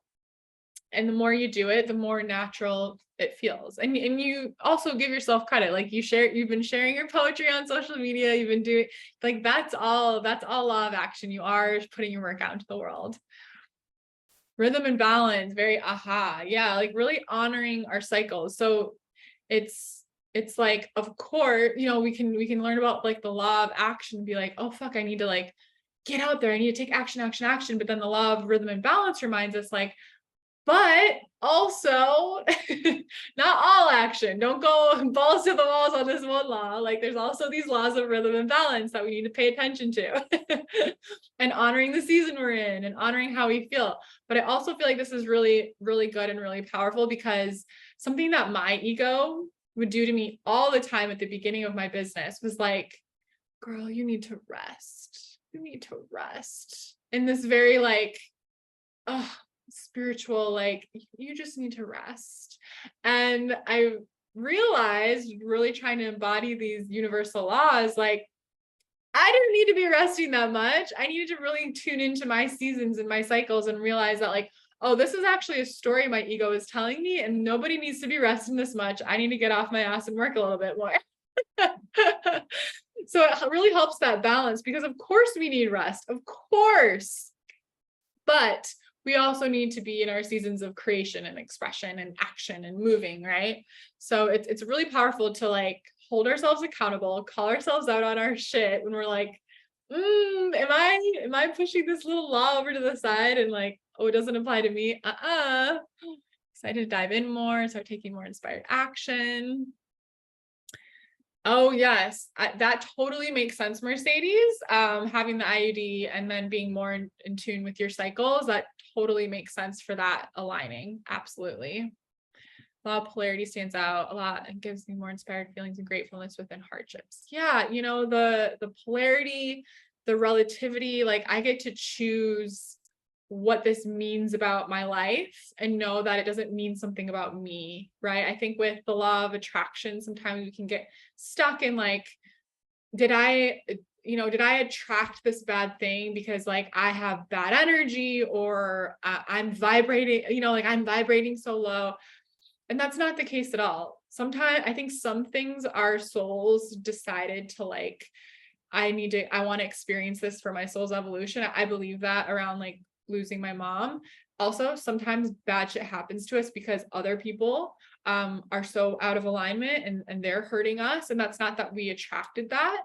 Speaker 1: And the more you do it, the more natural it feels. And you also give yourself credit. Like you've been sharing your poetry on social media. You've been doing like, that's all law of action. You are putting your work out into the world. Rhythm and balance, very aha. Yeah. Like really honoring our cycles. So it's like, of course, we can learn about like the law of action and be like, oh, fuck, I need to like get out there. I need to take action. But then the law of rhythm and balance reminds us like, but also not all action. Don't go balls to the walls on this one law. Like there's also these laws of rhythm and balance that we need to pay attention to and honoring the season we're in and honoring how we feel. But I also feel like this is really, really good and really powerful because something that my ego would do to me all the time at the beginning of my business was like, girl, you need to rest. You need to rest. In this very like, oh, spiritual, like you just need to rest. And I realized really trying to embody these universal laws, like I didn't need to be resting that much. I needed to really tune into my seasons and my cycles and realize that like, oh, this is actually a story my ego is telling me and nobody needs to be resting this much. I need to get off my ass and work a little bit more. So it really helps that balance because of course we need rest, of course, but we also need to be in our seasons of creation and expression and action and moving, right? So it's really powerful to like hold ourselves accountable, call ourselves out on our shit when we're like, am I pushing this little law over to the side and like, oh, it doesn't apply to me. Excited to dive in more, start taking more inspired action. Oh, yes. That totally makes sense, Mercedes. Having the IUD and then being more in tune with your cycles, that totally makes sense for that aligning. Absolutely. Law of polarity stands out a lot and gives me more inspired feelings and gratefulness within hardships. Yeah, the polarity, the relativity, like I get to choose what this means about my life and know that it doesn't mean something about me, right? I think with the law of attraction, sometimes we can get stuck in like, did I attract this bad thing because like I have bad energy or I'm vibrating, like I'm vibrating so low. And that's not the case at all. Sometimes I think some things our souls decided to like, I want to experience this for my soul's evolution. I believe that around like losing my mom. Also, sometimes bad shit happens to us because other people are so out of alignment and they're hurting us. And that's not that we attracted that.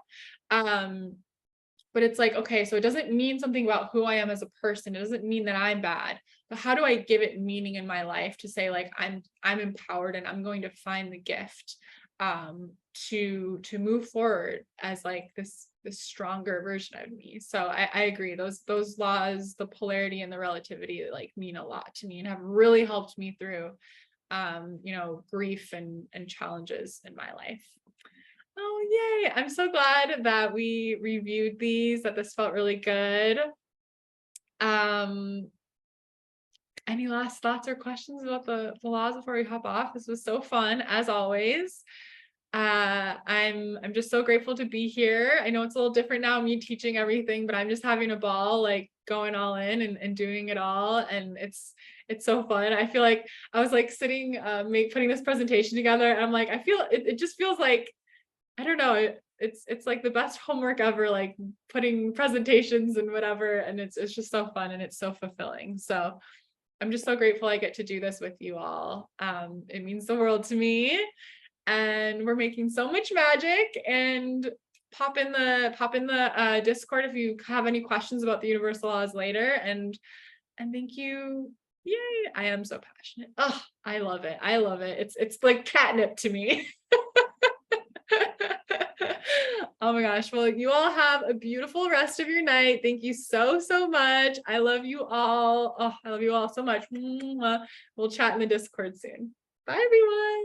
Speaker 1: But it's like, okay, so it doesn't mean something about who I am as a person. It doesn't mean that I'm bad, but how do I give it meaning in my life to say like, I'm empowered and I'm going to find the gift to move forward as like this stronger version of me. So I agree. Those laws, the polarity and the relativity like mean a lot to me and have really helped me through grief and challenges in my life. Oh, yay. I'm so glad that we reviewed these, that this felt really good. Any last thoughts or questions about the laws before we hop off? This was so fun, as always. I'm just so grateful to be here. I know it's a little different now, me teaching everything, but I'm just having a ball, like going all in and doing it all. And it's so fun. I feel like I was like sitting, putting this presentation together. And I'm like, I feel it just feels like, I don't know, it's like the best homework ever, like putting presentations and whatever. And it's just so fun and it's so fulfilling. So I'm just so grateful I get to do this with you all. It means the world to me. And we're making so much magic. And pop in the Discord if you have any questions about the universal laws later. And thank you. Yay. I am so passionate. Oh, I love it. It's like catnip to me. Oh my gosh. Well, you all have a beautiful rest of your night. Thank you so, so much. I love you all. Oh, I love you all so much. We'll chat in the Discord soon. Bye, everyone.